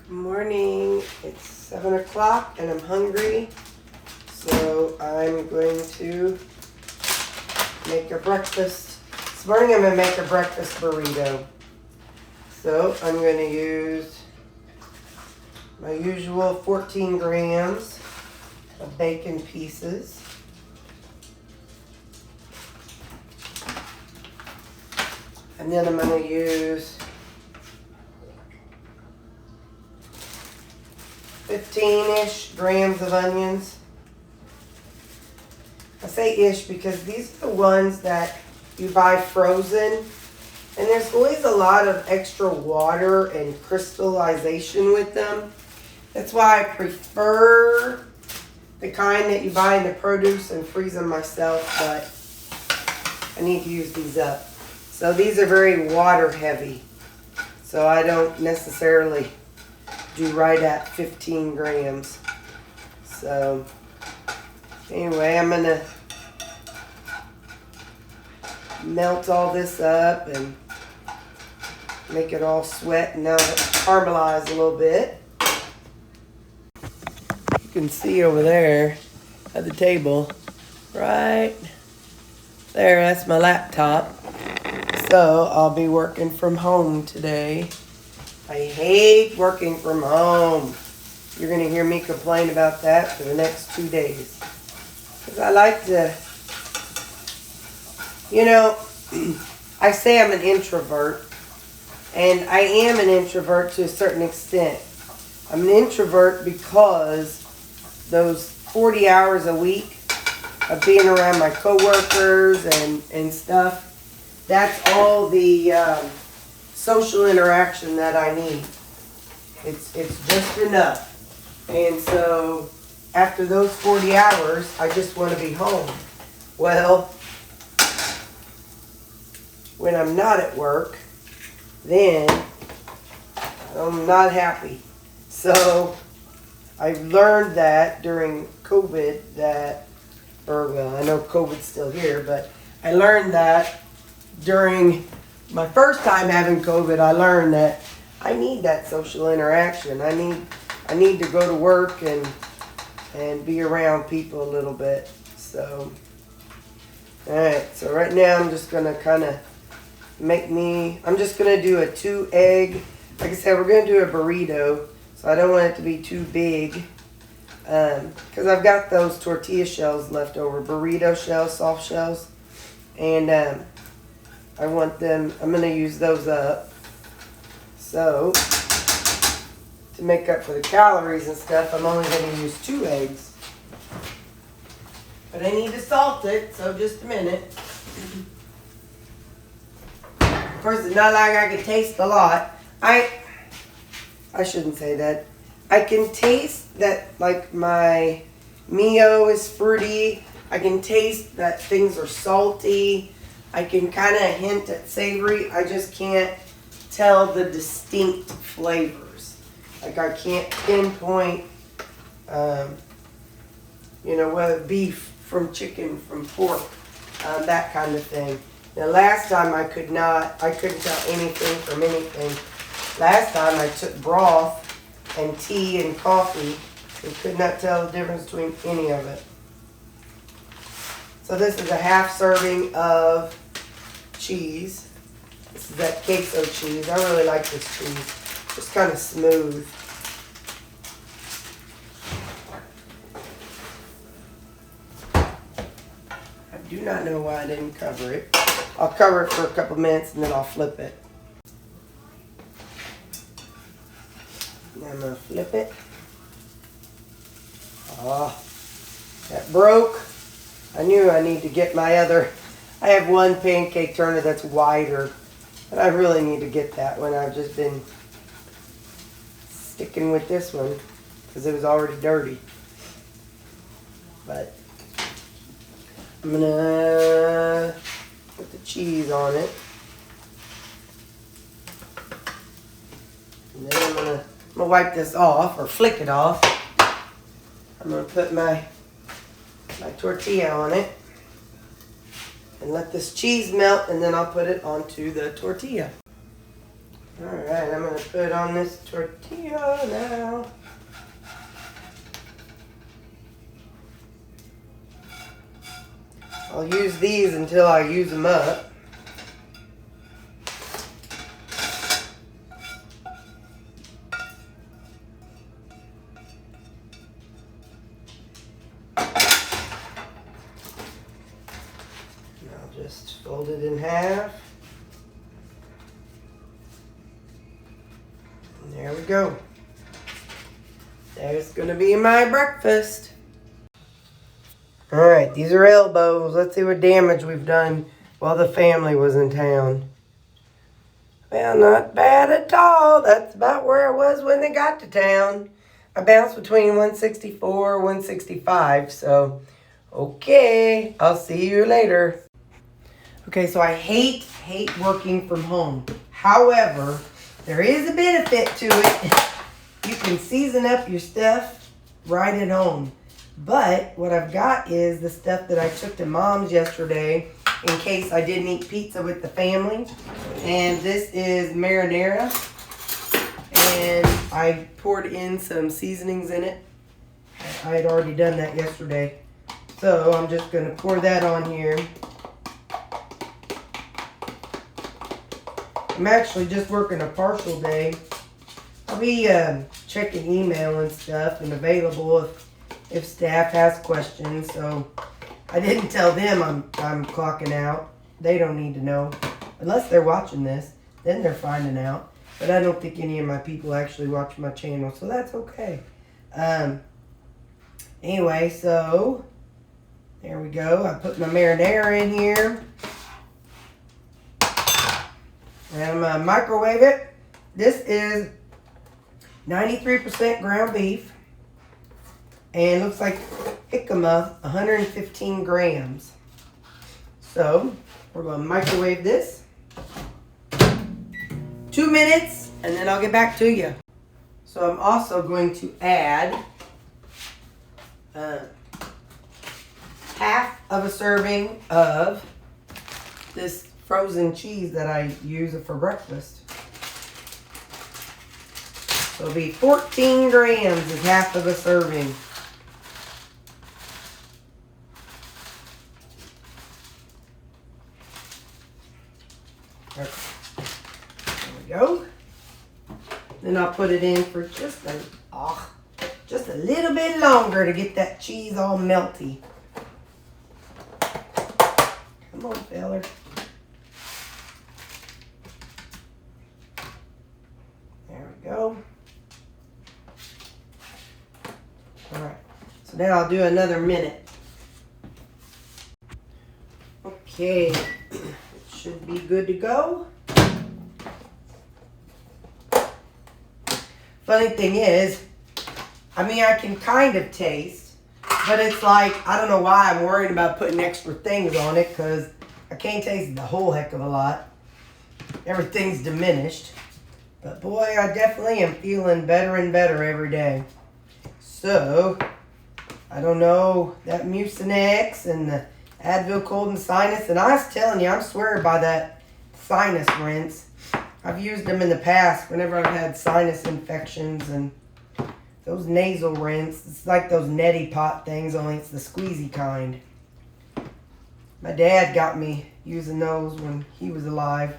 Good morning. It's 7 o'clock and I'm hungry. So I'm going to make a breakfast. This morning I'm going to make a breakfast burrito. So I'm going to use my usual 14 grams of bacon pieces. And then I'm going to use 15-ish grams of onions. I say ish because these are the ones that you buy frozen. And there's always a lot of extra water and crystallization with them. That's why I prefer the kind that you buy in the produce and freeze them myself, but I need to use these up. So these are very water heavy. So I don't necessarily do right at 15 grams. So anyway, I'm gonna melt all this up and make it all sweat and now caramelize a little bit. You can see over there at the table, right there, that's my laptop. So I'll be working from home today. I hate working from home. You're going to hear me complain about that for the next 2 days. Because I like to, I say I'm an introvert. And I am an introvert to a certain extent. I'm an introvert because those 40 hours a week of being around my coworkers and stuff, that's all the social interaction that I need. It's just enough. And so after those 40 hours, I just want to be home. Well, when I'm not at work, then I'm not happy. So I've learned that during COVID I know COVID's still here, but I learned that during my first time having COVID, I learned that I need that social interaction. I need to go to work and be around people a little bit. So, alright, so right now I'm just going to kind of I'm just going to do a 2-egg. Like I said, we're going to do a burrito, so I don't want it to be too big. Because I've got those tortilla shells left over, burrito shells, soft shells. And I'm going to use those up. So, to make up for the calories and stuff, I'm only going to use 2 eggs. But I need to salt it, so just a minute. Of course, it's not like I can taste a lot. I shouldn't say that. I can taste that, like, my Mio is fruity. I can taste that things are salty. I can kind of hint at savory. I just can't tell the distinct flavors. Like, I can't pinpoint, whether beef from chicken, from pork, that kind of thing. Now, last time I couldn't tell anything from anything. Last time I took broth and tea and coffee and could not tell the difference between any of it. So this is a half serving of cheese. This is that queso cheese. I really like this cheese. Just kind of smooth. I do not know why I didn't cover it. I'll cover it for a couple minutes and then I'll flip it. Now I'm going to flip it. Oh, that broke. I knew I need to get my other. I have one pancake turner that's wider, but I really need to get that one. I've just been sticking with this one because it was already dirty. But I'm going to put the cheese on it. And then I'm going to wipe this off, or flick it off. I'm going to put my tortilla on it and let this cheese melt, and then I'll put it onto the tortilla. Alright, I'm going to put on this tortilla now. I'll use these until I use them up. I'll just fold it in half. And there we go. There's gonna be my breakfast. Alright, these are elbows. Let's see what damage we've done while the family was in town. Well, not bad at all. That's about where I was when they got to town. I bounced between 164 and 165, so okay, I'll see you later. Okay, so I hate working from home. However, there is a benefit to it. You can season up your stuff right at home. But what I've got is the stuff that I took to Mom's yesterday in case I didn't eat pizza with the family. And this is marinara. And I poured in some seasonings in it. I had already done that yesterday. So I'm just going to pour that on here. I'm actually just working a partial day. I'll be checking email and stuff and available if staff has questions. So I didn't tell them I'm clocking out. They don't need to know. Unless they're watching this, then they're finding out. But I don't think any of my people actually watch my channel, so that's okay. Anyway, so there we go. I put my marinara in here. And I'm going to microwave it. This is 93% ground beef. And looks like jicama, 115 grams. So, we're going to microwave this. 2 minutes, and then I'll get back to you. So, I'm also going to add half of a serving of this frozen cheese that I use for breakfast. So it'll be 14 grams is half of a serving. Okay. There we go. Then I'll put it in for just a little bit longer to get that cheese all melty. Come on, feller. There we go. Alright, so now I'll do another minute. Okay, it should be good to go. Funny thing is, I mean, I can kind of taste, but it's like, I don't know why I'm worried about putting extra things on it, because I can't taste the whole heck of a lot. Everything's diminished. But boy, I definitely am feeling better and better every day. So, I don't know, that Mucinex and the Advil Cold and Sinus, and I was telling you, I'm swearing by that sinus rinse. I've used them in the past whenever I've had sinus infections, and those nasal rinse, it's like those neti pot things, only it's the squeezy kind. My dad got me using those when he was alive.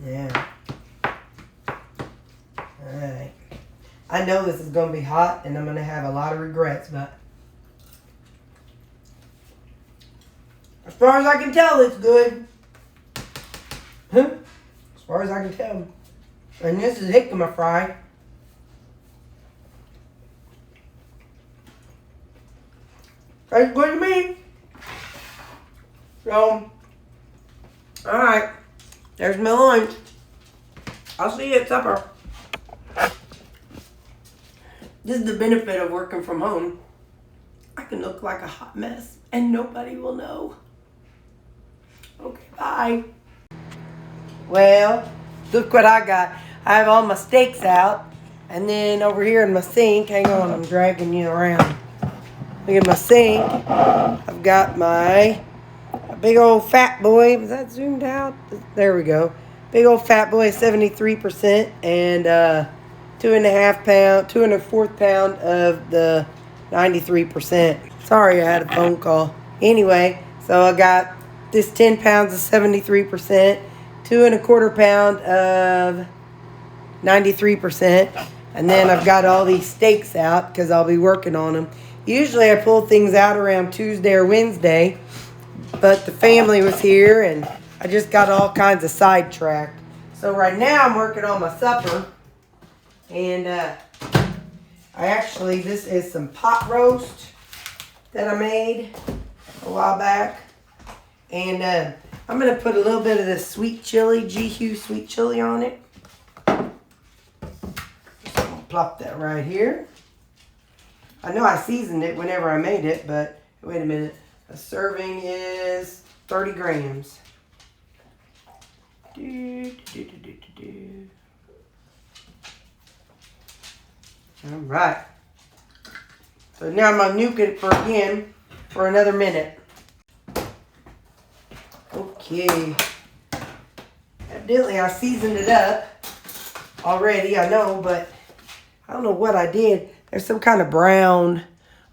Yeah. Alright. I know this is going to be hot and I'm going to have a lot of regrets, but as far as I can tell, it's good. Huh? As far as I can tell. And this is jicama fry. Tastes good to me. So, alright. There's my lunch. I'll see you at supper. This is the benefit of working from home. I can look like a hot mess and nobody will know. Okay, bye. Well, look what I got. I have all my steaks out. And then over here in my sink, hang on, I'm dragging you around. Look at my sink. I've got my A big old fat boy. Was that zoomed out? There we go. Big old fat boy, 73%, and 2.25 pound of the 93%. Sorry, I had a phone call. Anyway, so I got this 10 pounds of 73%, 2.25 pound of 93%, and then I've got all these steaks out because I'll be working on them. Usually I pull things out around Tuesday or Wednesday, but the family was here and I just got all kinds of sidetracked. So right now I'm working on my supper, and this is some pot roast that I made a while back, and I'm gonna put a little bit of this sweet chili, G-Hue sweet chili on it. Just gonna plop that right here. I know I seasoned it whenever I made it, but wait a minute. A serving is 30 grams. All right. So now I'm gonna nuke it for another minute. Okay. Evidently I seasoned it up already, I know, but I don't know what I did. There's some kind of brown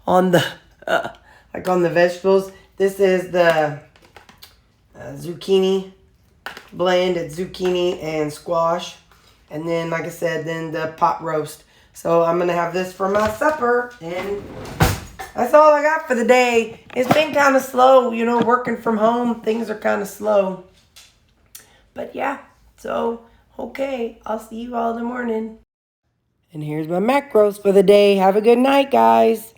on the, like on the vegetables. This is the zucchini blend. It's zucchini and squash. And then, like I said, then the pot roast. So I'm going to have this for my supper. And that's all I got for the day. It's been kind of slow, you know, working from home. Things are kind of slow. But yeah, so, okay. I'll see you all in the morning. And here's my macros for the day. Have a good night, guys.